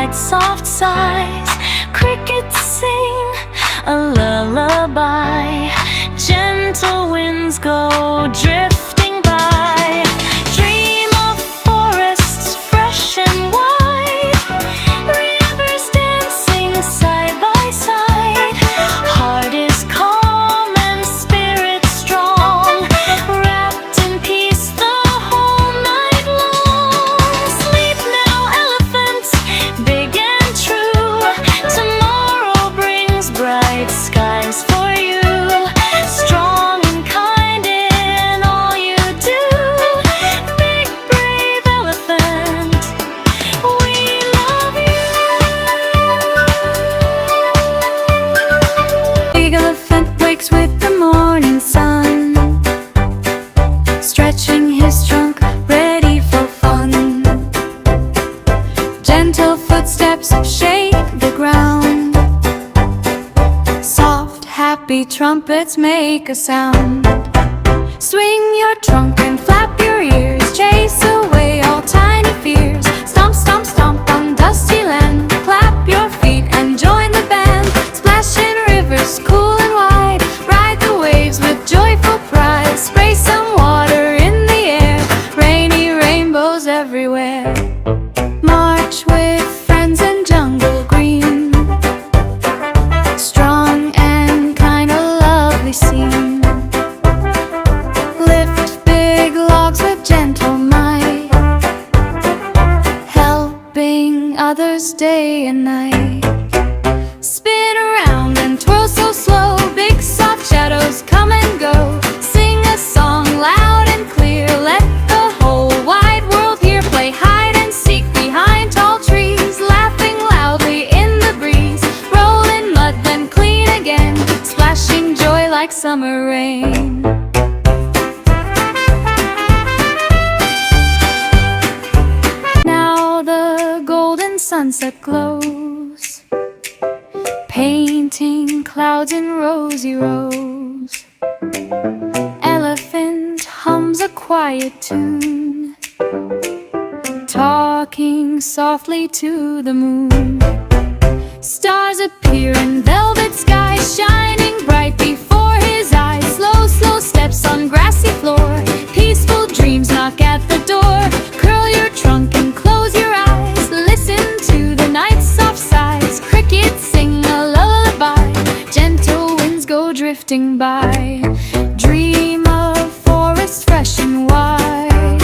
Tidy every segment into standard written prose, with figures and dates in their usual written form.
night soft sighs. Crickets sing a lullaby. Gentle winds go drifting by. Dream of forests fresh and wide. Rivers dancing side by side. Heart is calm and spirit strong. Wrapped in peace the whole night long. Sleep now, elephant, big and true. Tomorrow brings bright skies for you. Strong and kind in all you do. Big brave elephant, we love you. Big elephant wakes with the morning sun, stretching his trunk, ready for fun. Gentle footsteps shake the ground. Soft, happy trumpets make a sound. Swing your trunk and flap your ears. Chase away all tiny fears. Stomp, stomp, stomp on dusty land. Clap your feet and join the band. Splash in rivers cool and wide. Ride the waves with joyful pride. Spray some water in the air. Rainy rainbows everywhere. March with friends in jungle green. Strong and kind, a lovely scene. Lift big logs with gentle might, helping others day and night. Spin around and twirl so slow. Big soft shadows come and go. Sing a song loud and clear. Let the whole wide world hear. Play hide and seek behind tall trees. Laughing loudly in the breeze. Roll in mud then clean again. Splashing joy like summer rain. Now the golden sunset glows, painting clouds in rosy rows. Elephant hums a quiet tune, talking softly to the moon. Stars appear in velvet skies, shining bright before his eyes. Slow, slow steps on grassy floor. Peaceful dreams knock at the door. Curl your trunk and close your eyes. Listen to the night's soft sighs. Crickets sing a lullaby. Gentle winds go drifting by. Dream of forests fresh and wide.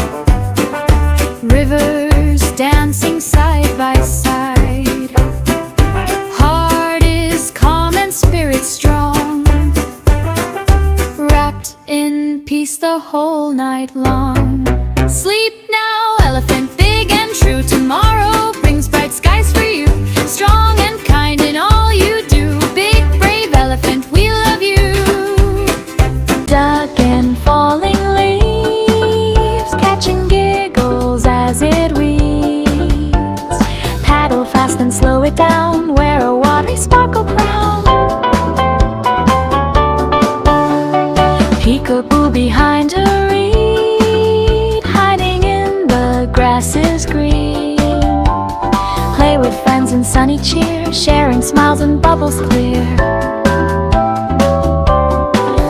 Rivers dancing side by side. Heart is calm and spirit strong. Wrapped in peace the whole night long. Sleep now, elephant, big and true. Tomorrow brings bright skies for you. Strong and kind in all you do. Big brave elephant, we love you. Duck in falling leaves, catching giggles as it weaves. Paddle fast and slow it down. Wear a watery sparkle crown. Peekaboo behind a reed, hiding in the grasses green. Play with friends in sunny cheer, sharing smiles and bubbles clear.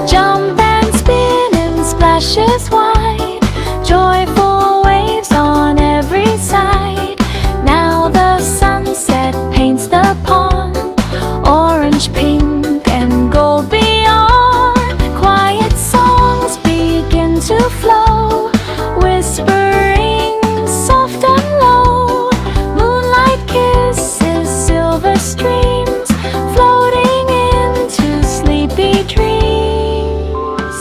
Jump and spin in splashes wide. Joyful waves on every side. Now the sunset paints the pond. Orange, pink and gold beyond. Quiet songs begin to flow. Whispering soft and low. Moonlight kisses silver streams. Floating into sleepy dreams.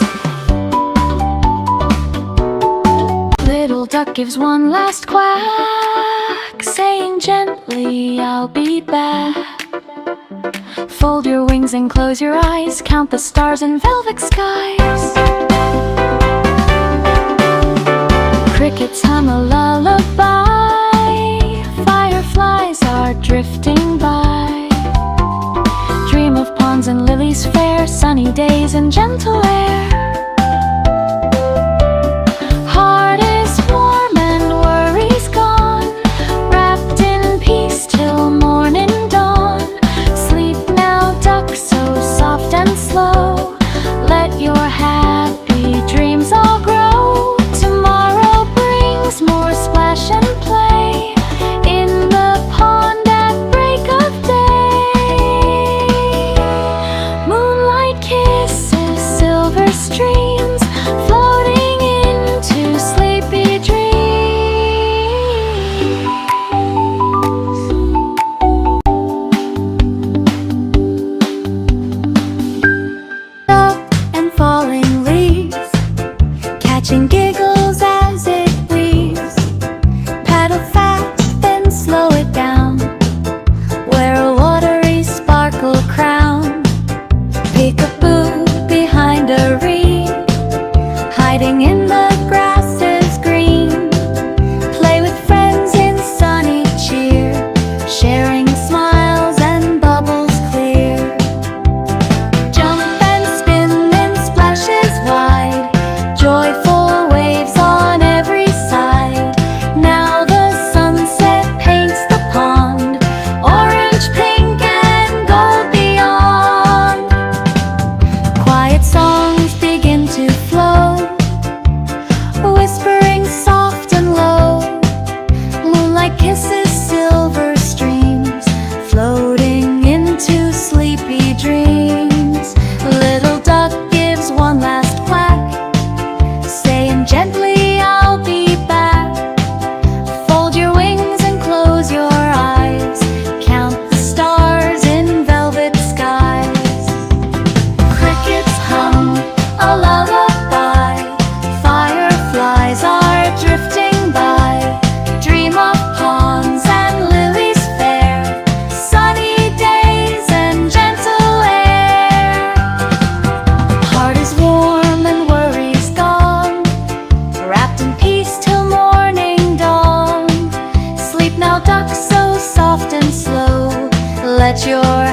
Little duck gives one last quack, saying gently, I'll be back. Fold your wings and close your eyes. Count the stars in velvet skies. Crickets hum a lullaby. Fireflies are drifting by. Dream of ponds and lilies fair. Sunny days and gentle air. Heart is warm and worries gone. Wrapped in peace till peace till morning dawn. Sleep now, duck, so soft and slow. Let your